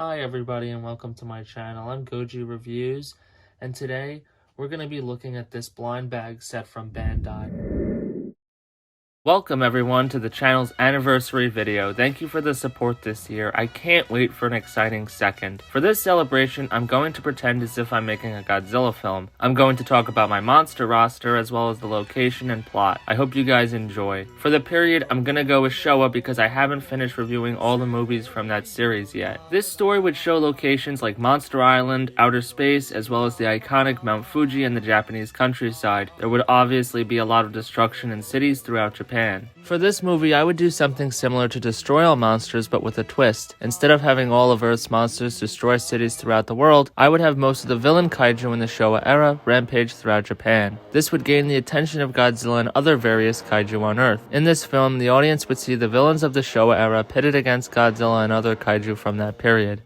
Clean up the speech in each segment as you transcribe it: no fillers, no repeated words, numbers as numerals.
Hi everybody and welcome to my channel. I'm Goji Reviews, and today we're going to be looking at this blind bag set from Bandai. Welcome everyone to the channel's anniversary video. Thank you for the support this year. I can't wait for an exciting second. For this celebration, I'm going to pretend as if I'm making a Godzilla film. I'm going to talk about my monster roster as well as the location and plot. I hope you guys enjoy. For the period, I'm gonna go with Showa because I haven't finished reviewing all the movies from that series yet. This story would show locations like Monster Island, outer space, as well as the iconic Mount Fuji and the Japanese countryside. There would obviously be a lot of destruction in cities throughout Japan. For this movie, I would do something similar to Destroy All Monsters, but with a twist. Instead of having all of Earth's monsters destroy cities throughout the world, I would have most of the villain kaiju in the Showa era rampage throughout Japan. This would gain the attention of Godzilla and other various kaiju on Earth. In this film, the audience would see the villains of the Showa era pitted against Godzilla and other kaiju from that period.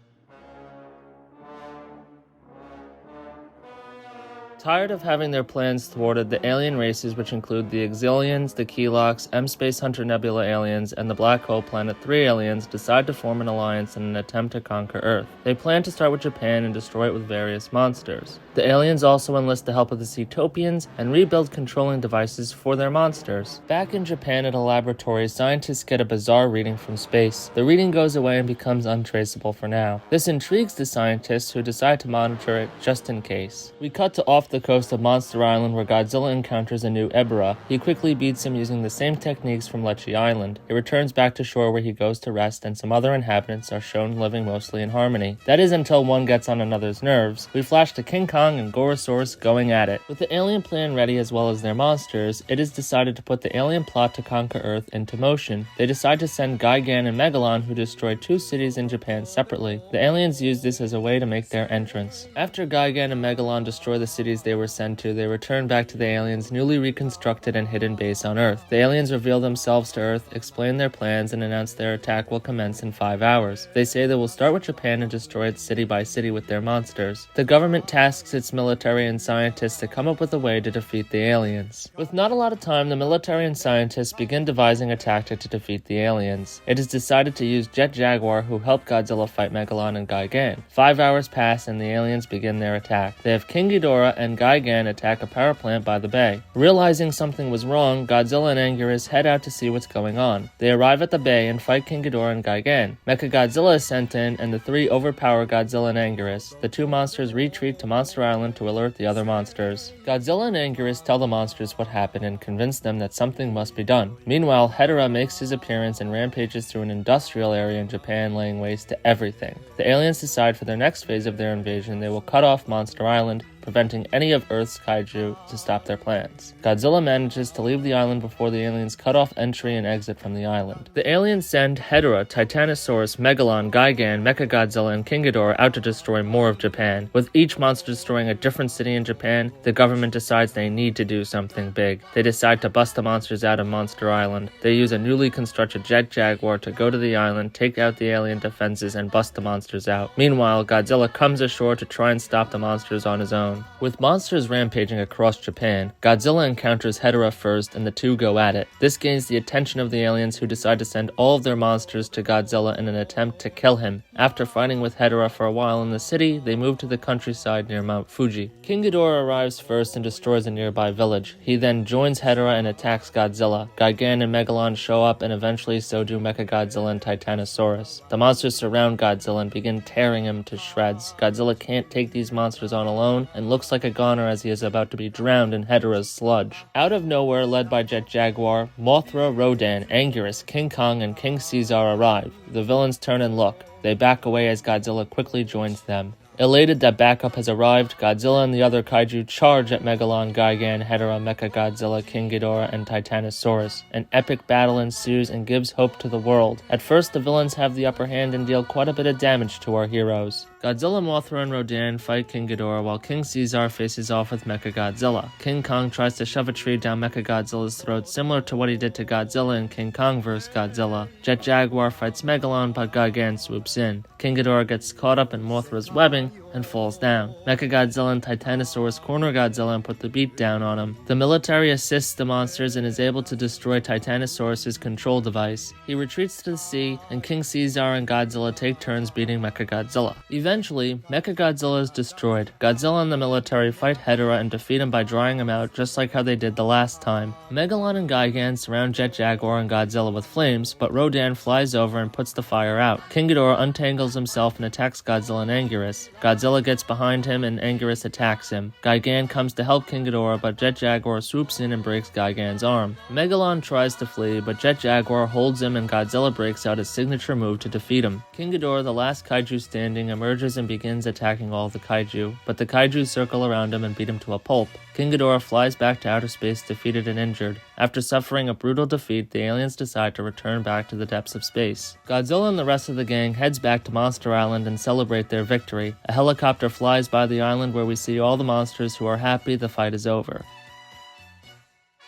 Tired of having their plans thwarted, the alien races, which include the Exilians, the Keylocks, M-Space Hunter Nebula aliens, and the Black Hole Planet 3 aliens, decide to form an alliance in an attempt to conquer Earth. They plan to start with Japan and destroy it with various monsters. The aliens also enlist the help of the Seatopians and rebuild controlling devices for their monsters. Back in Japan at a laboratory, scientists get a bizarre reading from space. The reading goes away and becomes untraceable for now. This intrigues the scientists, who decide to monitor it just in case. We cut to off the coast of Monster Island where Godzilla encounters a new Ebra. He quickly beats him using the same techniques from Lecce Island. He returns back to shore where he goes to rest, and some other inhabitants are shown living mostly in harmony. That is until one gets on another's nerves. We flash to King Kong and Gorosaurus going at it. With the alien plan ready as well as their monsters, it is decided to put the alien plot to conquer Earth into motion. They decide to send Gigan and Megalon, who destroyed 2 cities in Japan separately. The aliens use this as a way to make their entrance. After Gigan and Megalon destroy the cities they were sent to, they return back to the aliens' newly reconstructed and hidden base on Earth. The aliens reveal themselves to Earth, explain their plans, and announce their attack will commence in 5 hours. They say they will start with Japan and destroy it city by city with their monsters. The government tasks its military and scientists to come up with a way to defeat the aliens. With not a lot of time, the military and scientists begin devising a tactic to defeat the aliens. It is decided to use Jet Jaguar, who helped Godzilla fight Megalon and Gigan. 5 hours pass and the aliens begin their attack. They have King Ghidorah and Gigan attack a power plant by the bay. Realizing something was wrong, Godzilla and Anguirus head out to see what's going on. They arrive at the bay and fight King Ghidorah and Gigan. Mechagodzilla is sent in, and the 3 overpower Godzilla and Anguirus. The 2 monsters retreat to Monster Island to alert the other monsters. Godzilla and Anguirus tell the monsters what happened and convince them that something must be done. Meanwhile, Hedorah makes his appearance and rampages through an industrial area in Japan, laying waste to everything. The aliens decide for their next phase of their invasion they will cut off Monster Island, preventing any of Earth's kaiju to stop their plans. Godzilla manages to leave the island before the aliens cut off entry and exit from the island. The aliens send Hedorah, Titanosaurus, Megalon, Gigan, Mechagodzilla, and King Ghidorah out to destroy more of Japan. With each monster destroying a different city in Japan, the government decides they need to do something big. They decide to bust the monsters out of Monster Island. They use a newly constructed Jet Jaguar to go to the island, take out the alien defenses, and bust the monsters out. Meanwhile, Godzilla comes ashore to try and stop the monsters on his own. With monsters rampaging across Japan, Godzilla encounters Hedorah first and the 2 go at it. This gains the attention of the aliens, who decide to send all of their monsters to Godzilla in an attempt to kill him. After fighting with Hedorah for a while in the city, they move to the countryside near Mount Fuji. King Ghidorah arrives first and destroys a nearby village. He then joins Hedorah and attacks Godzilla. Gigan and Megalon show up, and eventually so do Mechagodzilla and Titanosaurus. The monsters surround Godzilla and begin tearing him to shreds. Godzilla can't take these monsters on alone and looks like a goner as he is about to be drowned in Hedorah's sludge. Out of nowhere, led by Jet Jaguar, Mothra, Rodan, Anguirus, King Kong, and King Caesar arrive. The villains turn and look. They back away as Godzilla quickly joins them. Elated that backup has arrived, Godzilla and the other kaiju charge at Megalon, Gigan, Hedorah, Mechagodzilla, King Ghidorah, and Titanosaurus. An epic battle ensues and gives hope to the world. At first, the villains have the upper hand and deal quite a bit of damage to our heroes. Godzilla, Mothra, and Rodan fight King Ghidorah while King Caesar faces off with Mechagodzilla. King Kong tries to shove a tree down Mechagodzilla's throat, similar to what he did to Godzilla in King Kong vs. Godzilla. Jet Jaguar fights Megalon, but Gigan swoops in. King Ghidorah gets caught up in Mothra's webbing building and falls down. Mechagodzilla and Titanosaurus corner Godzilla and put the beat down on him. The military assists the monsters and is able to destroy Titanosaurus' control device. He retreats to the sea, and King Caesar and Godzilla take turns beating Mechagodzilla. Eventually, Mechagodzilla is destroyed. Godzilla and the military fight Hedorah and defeat him by drying him out just like how they did the last time. Megalon and Gigan surround Jet Jaguar and Godzilla with flames, but Rodan flies over and puts the fire out. King Ghidorah untangles himself and attacks Godzilla and Anguirus. Godzilla gets behind him and Anguirus attacks him. Gigan comes to help King Ghidorah, but Jet Jaguar swoops in and breaks Gigan's arm. Megalon tries to flee, but Jet Jaguar holds him and Godzilla breaks out his signature move to defeat him. King Ghidorah, the last kaiju standing, emerges and begins attacking all the kaiju, but the kaiju circle around him and beat him to a pulp. King Ghidorah flies back to outer space defeated and injured. After suffering a brutal defeat, the aliens decide to return back to the depths of space. Godzilla and the rest of the gang heads back to Monster Island and celebrate their victory. A helicopter flies by the island where we see all the monsters who are happy the fight is over.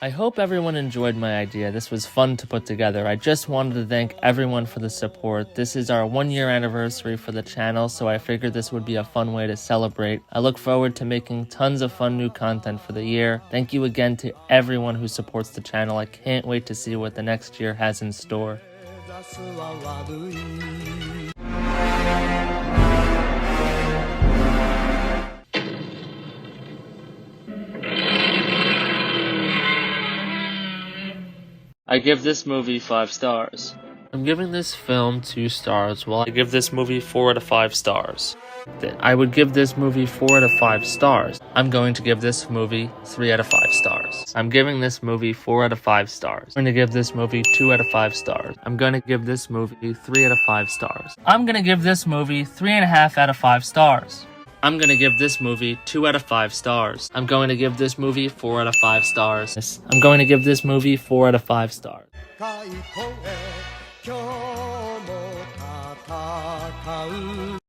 I hope everyone enjoyed my idea. This was fun to put together. I just wanted to thank everyone for the support. This is our 1-year anniversary for the channel, so I figured this would be a fun way to celebrate. I look forward to making tons of fun new content for the year. Thank you again to everyone who supports the channel. I can't wait to see what the next year has in store. I give this movie 5 stars. I'm giving this film 2 stars, while I give this movie 4 out of 5 stars. I would give this movie 4 out of 5 stars. I'm going to give this movie 3 out of 5 stars. I'm giving this movie 4 out of 5 stars. I'm going to give this movie 2 out of 5 stars. I'm going to give this movie 3 out of 5 stars. I'm going to give this movie 3.5 out of 5 stars. I'm going to give this movie 2 out of 5 stars. I'm going to give this movie 4 out of 5 stars. I'm going to give this movie 4 out of 5 stars.